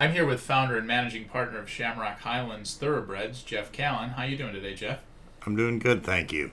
I'm here with founder and managing partner of Shamrock Highlands Thoroughbreds, Jeff Callan. How you doing today, Jeff? I'm doing good, thank you.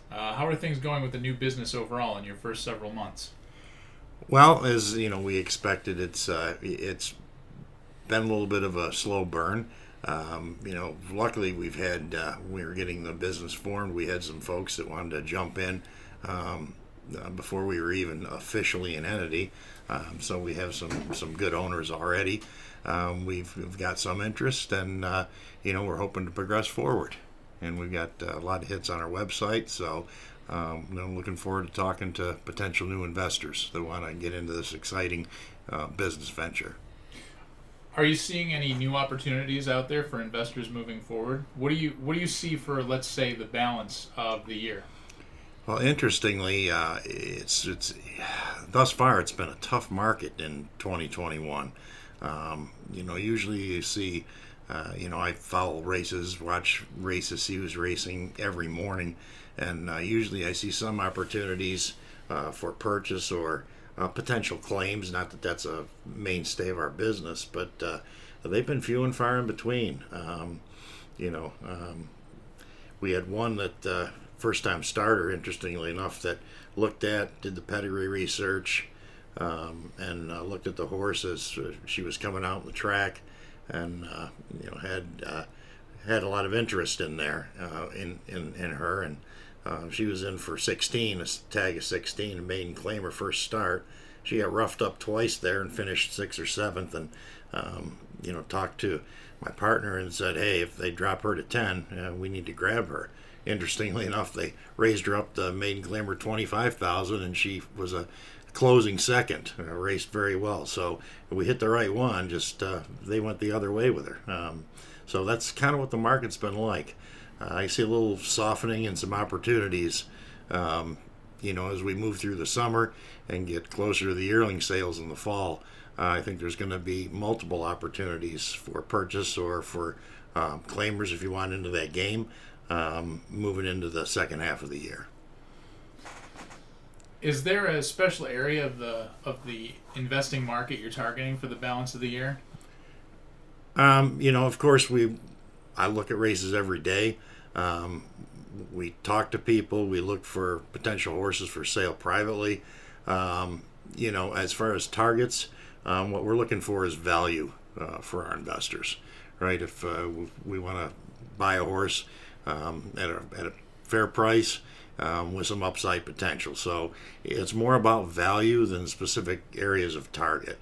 How are things going with the new business overall in your first several months? Well, as you know, we expected, it's been a little bit of a slow burn. Luckily we were getting the business formed. We had some folks that wanted to jump in before we were even officially an entity. So we have some good owners already. We've got some interest, and we're hoping to progress forward. And we've got a lot of hits on our website, so I'm looking forward to talking to potential new investors that want to get into this exciting business venture. Are you seeing any new opportunities out there for investors moving forward? What do you see for, let's say, the balance of the year? Well, interestingly, it's thus far it's been a tough market in 2021. Usually you see, I follow races, watch races, see who's racing every morning, and usually I see some opportunities for purchase or potential claims. Not that that's a mainstay of our business, but they've been few and far in between. We had one that first time starter, interestingly enough, that did the pedigree research, and looked at the horse as she was coming out in the track, and had a lot of interest in there, in her, and she was in for 16, a tag of 16, a maiden claim her first start. She got roughed up twice there and finished 6th or 7th, and talked to my partner and said, hey, if they drop her to 10, we need to grab her. Interestingly enough, they raised her up to maiden claimer 25,000, and she was a closing second. Raced very well. So we hit the right one. Just they went the other way with her. So that's kind of what the market's been like. I see a little softening and some opportunities. As we move through the summer and get closer to the yearling sales in the fall, I think there's going to be multiple opportunities for purchase or for claimers if you want into that game. Moving into the second half of the year. Is there a special area of the investing market you're targeting for the balance of the year? Of course, I look at races every day. We talk to people. We look for potential horses for sale privately. As far as targets, what we're looking for is value for our investors, right? If we want to buy a horse at a fair price with some upside potential. So it's more about value than specific areas of target.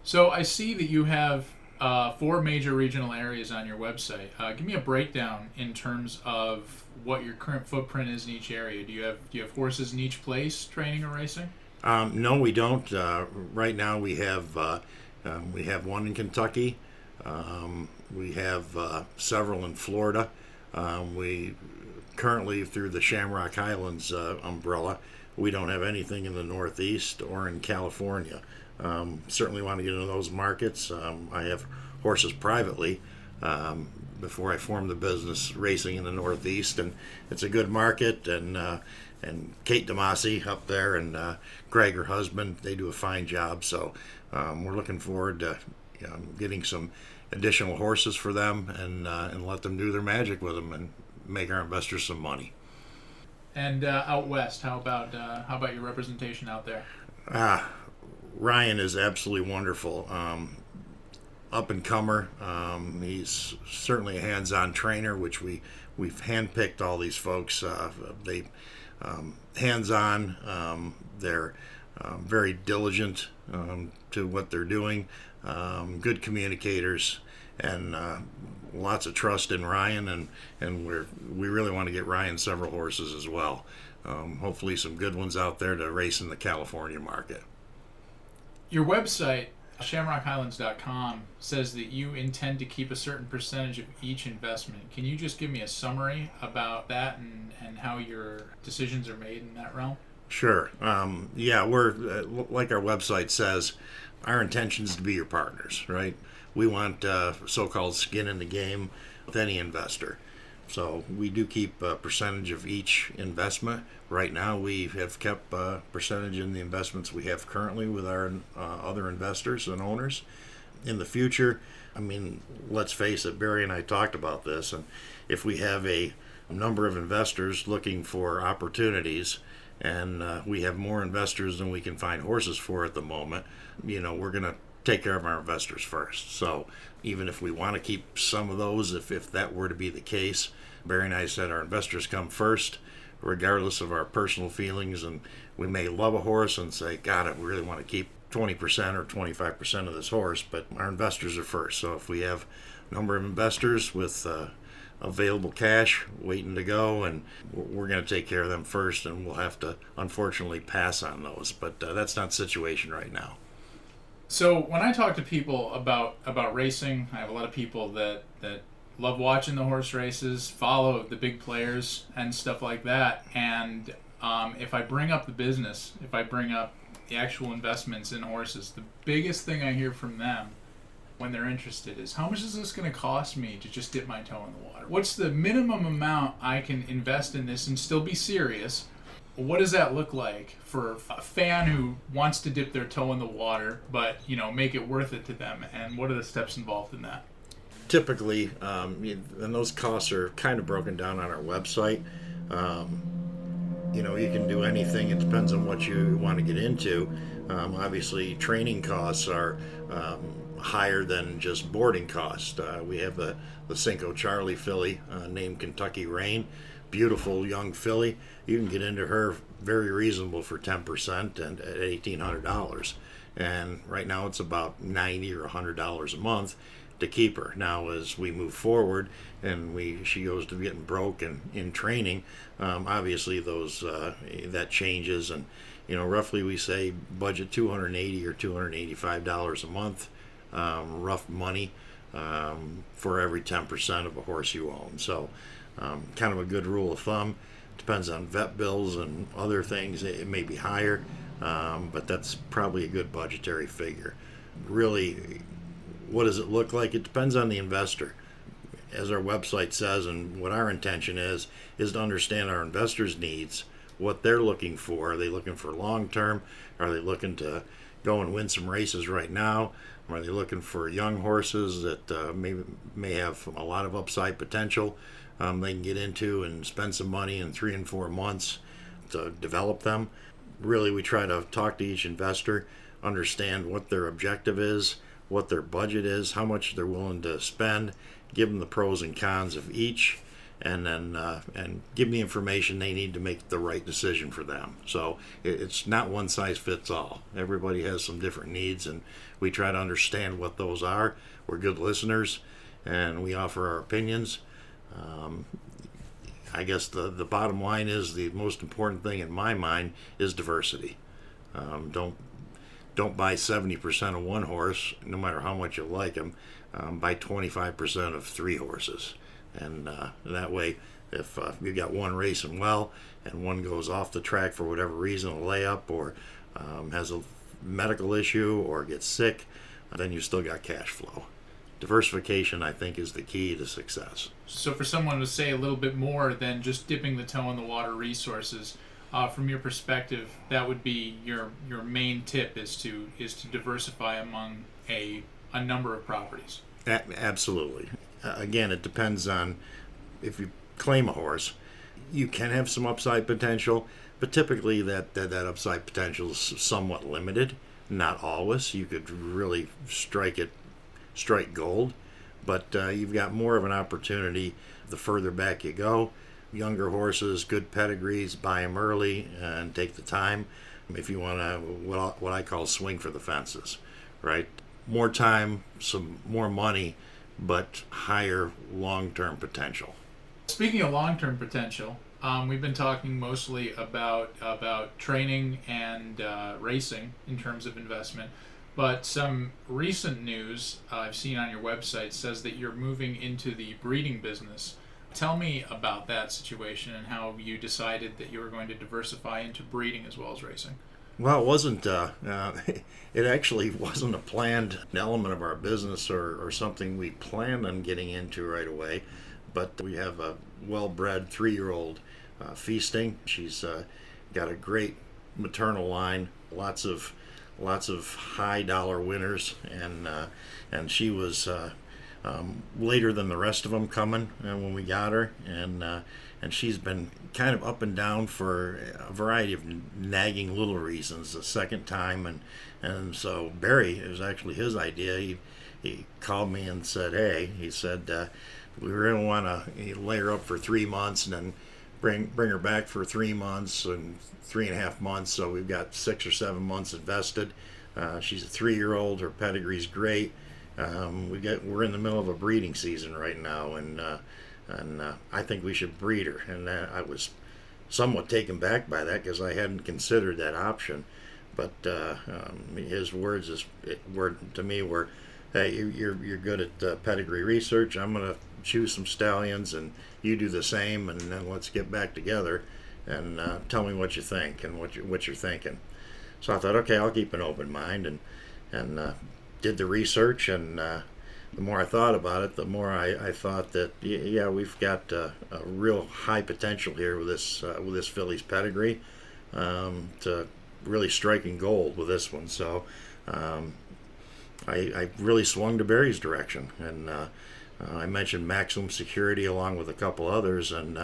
So I see that you have 4 major regional areas on your website. Give me a breakdown in terms of what your current footprint is in each area. Do you have horses in each place training or racing? No, we don't. Right now we have one in Kentucky. We have several in Florida. We currently, through the Shamrock Highlands umbrella, we don't have anything in the Northeast or in California. Certainly want to get into those markets. I have horses privately before I formed the business racing in the Northeast, and it's a good market. And Kate DeMasi up there and Greg, her husband, they do a fine job. So we're looking forward to getting some additional horses for them and let them do their magic with them and make our investors some money. And out west, how about your representation out there? Ryan is absolutely wonderful. Up and comer. He's certainly a hands-on trainer, which we've handpicked all these folks. They hands-on. They're very diligent to what they're doing. Good communicators, and lots of trust in Ryan, and we really want to get Ryan several horses as well. Hopefully some good ones out there to race in the California market. Your website, shamrockhighlands.com, says that you intend to keep a certain percentage of each investment. Can you just give me a summary about that and how your decisions are made in that realm? Sure. We're like our website says, our intention is to be your partners, right? We want so-called skin in the game with any investor. So we do keep a percentage of each investment. Right now, we have kept a percentage in the investments we have currently with our other investors and owners. In the future, I mean, let's face it, Barry and I talked about this, and if we have a number of investors looking for opportunities, and we have more investors than we can find horses for at the moment, we're going to take care of our investors first. So even if we want to keep some of those, if that were to be the case, Barry and I said our investors come first, regardless of our personal feelings. And we may love a horse and say, God, I really want to keep 20% or 25% of this horse, but our investors are first. So if we have a number of investors with available cash waiting to go, and we're going to take care of them first, and we'll have to unfortunately pass on those. But that's not the situation right now. So when I talk to people about racing, I have a lot of people that love watching the horse races, follow the big players and stuff like that. And if I bring up the business, if I bring up the actual investments in horses, the biggest thing I hear from them when they're interested is, how much is this going to cost me to just dip my toe in the water? What's the minimum amount I can invest in this and still be serious? What does that look like for a fan who wants to dip their toe in the water, but make it worth it to them? And what are the steps involved in that? Typically, and those costs are kind of broken down on our website. You can do anything. It depends on what you want to get into. Obviously, training costs are higher than just boarding costs. We have the Cinco Charlie filly named Kentucky Rain. Beautiful young filly. You can get into her very reasonable for 10% and at $1,800. And right now it's about $90 or $100 a month to keep her. Now, as we move forward and she goes to getting broke and in training, obviously that changes. And roughly we say budget $280 or $285 a month, rough money, for every 10% of a horse you own. So kind of a good rule of thumb. Depends on vet bills and other things. It may be higher, but that's probably a good budgetary figure. Really, what does it look like? It depends on the investor. As our website says, and what our intention is to understand our investors' needs, what they're looking for. Are they looking for long term? Are they looking to go and win some races right now? Are they looking for young horses that may have a lot of upside potential they can get into and spend some money in 3 and 4 months to develop them? Really, we try to talk to each investor, understand what their objective is, what their budget is, how much they're willing to spend, give them the pros and cons of each, and then and give them the information they need to make the right decision for them. So it's not one size fits all. Everybody has some different needs, and we try to understand what those are. We're good listeners, and we offer our opinions. I guess the bottom line is the most important thing in my mind is diversity. Don't buy 70% of one horse, no matter how much you like them. Buy 25% of 3 horses. And that way, if you got one racing well and one goes off the track for whatever reason, a layup, or has a medical issue or gets sick, then you still got cash flow. Diversification, I think, is the key to success. So for someone to say a little bit more than just dipping the toe in the water resources, from your perspective, that would be your main tip is to diversify among a number of properties. Absolutely. Again, it depends on if you claim a horse. You can have some upside potential, but typically that upside potential is somewhat limited. Not always. You could really strike gold, but you've got more of an opportunity the further back you go. Younger horses, good pedigrees, buy them early and take the time. If you want to, what I call swing for the fences, right? More time, some more money, but higher long-term potential. Speaking of long-term potential, we've been talking mostly about training and racing in terms of investment, but some recent news I've seen on your website says that you're moving into the breeding business. Tell me about that situation and how you decided that you were going to diversify into breeding as well as racing. Well, it wasn't. It actually wasn't a planned element of our business or something we planned on getting into right away. but we have a well-bred 3-year-old feasting. She's got a great maternal line, lots of high dollar winners, and she was later than the rest of them coming when we got her, and she's been kind of up and down for a variety of nagging little reasons. The second time, and so Barry, it was actually his idea. He called me and said, hey, he said, we really want to lay her up for 3 months and then bring her back for 3 months and 3.5 months. So we've got 6 or 7 months invested. She's a 3-year-old. Her pedigree's great. We're in the middle of a breeding season right now, and I think we should breed her. And I was somewhat taken back by that because I hadn't considered that option. But his words were to me were, "Hey, you're good at pedigree research. I'm gonna choose some stallions, and you do the same, and then let's get back together and tell me what you think and what you're thinking." So I thought, okay, I'll keep an open mind, and did the research, and the more I thought about it, the more I thought that yeah, we've got a real high potential here with this filly's pedigree to really striking gold with this one. So I really swung to Barry's direction, and I mentioned Maximum Security along with a couple others, and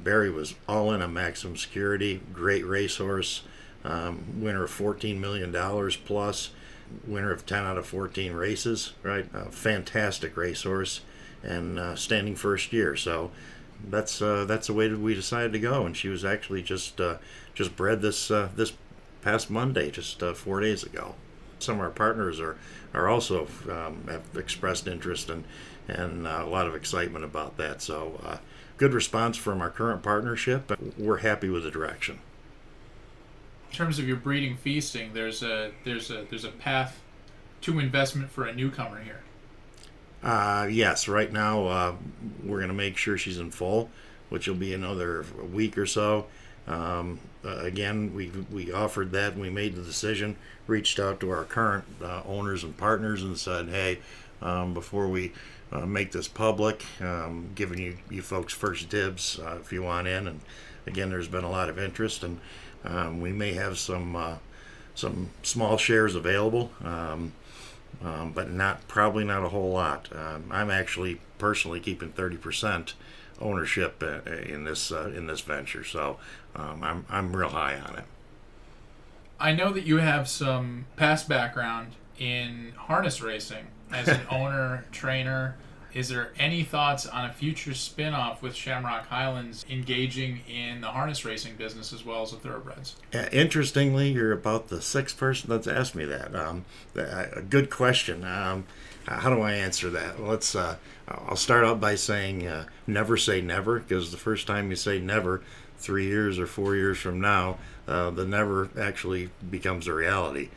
Barry was all in on Maximum Security. Great racehorse, winner of $14 million plus, winner of 10 out of 14 races, right? Fantastic racehorse, and standing first year. So that's the way that we decided to go. And she was actually just bred this past Monday, just 4 days ago. Some of our partners are also have expressed interest and a lot of excitement about that. So good response from our current partnership. We're happy with the direction. In terms of your breeding feasting, there's a path to investment for a newcomer here. Yes, right now we're going to make sure she's in full, which will be another week or so. Again, we offered that, and we made the decision, reached out to our current owners and partners and said, hey, before we make this public, giving you folks first dibs if you want in. And again, there's been a lot of interest, and we may have some small shares available, but probably not a whole lot. I'm actually personally keeping 30% ownership in this venture, so I'm real high on it. I know that you have some past background in harness racing as an owner, trainer. Is there any thoughts on a future spin-off with Shamrock Highlands engaging in the harness racing business as well as the thoroughbreds? Interestingly, you're about the sixth person that's asked me that. A good question. How do I answer that? Well, I'll start out by saying never say never, because the first time you say never, 3 years or 4 years from now, the never actually becomes a reality.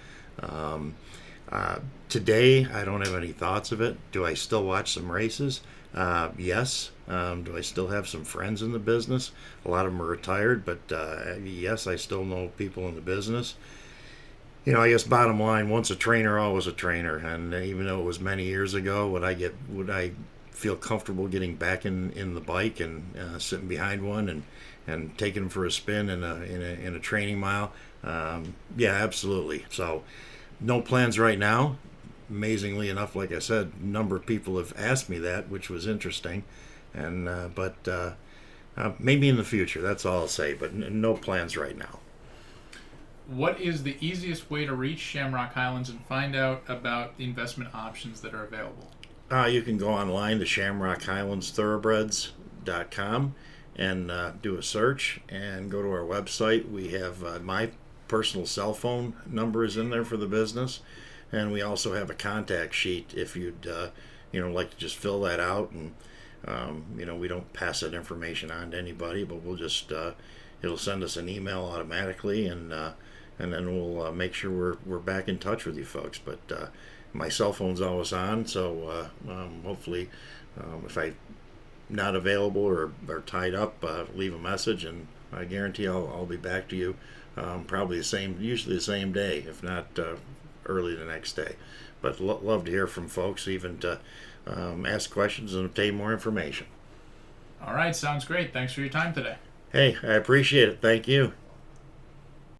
Today, I don't have any thoughts of it. Do I still watch some races? Yes. Do I still have some friends in the business? A lot of them are retired, but yes, I still know people in the business. I guess bottom line, once a trainer, always a trainer. And even though it was many years ago, would I feel comfortable getting back in the bike and sitting behind one and taking them for a spin in a training mile? Yeah, absolutely. So no plans right now. Amazingly enough, like I said, a number of people have asked me that, which was interesting, but maybe in the future. That's all I'll say, but no plans right now. What is the easiest way to reach Shamrock Highlands and find out about the investment options that are available? You can go online to ShamrockHighlands.com and do a search and go to our website. We have my personal cell phone number is in there for the business. And we also have a contact sheet if you'd, like to just fill that out. And, we don't pass that information on to anybody, but we'll just, it'll send us an email automatically, and then we'll make sure we're back in touch with you folks. But my cell phone's always on, so hopefully if I'm not available or tied up, leave a message, and I guarantee I'll be back to you probably usually the same day, if not early the next day. But love to hear from folks, even to ask questions and obtain more information. All right, sounds great. Thanks for your time today. Hey, I appreciate it. Thank you.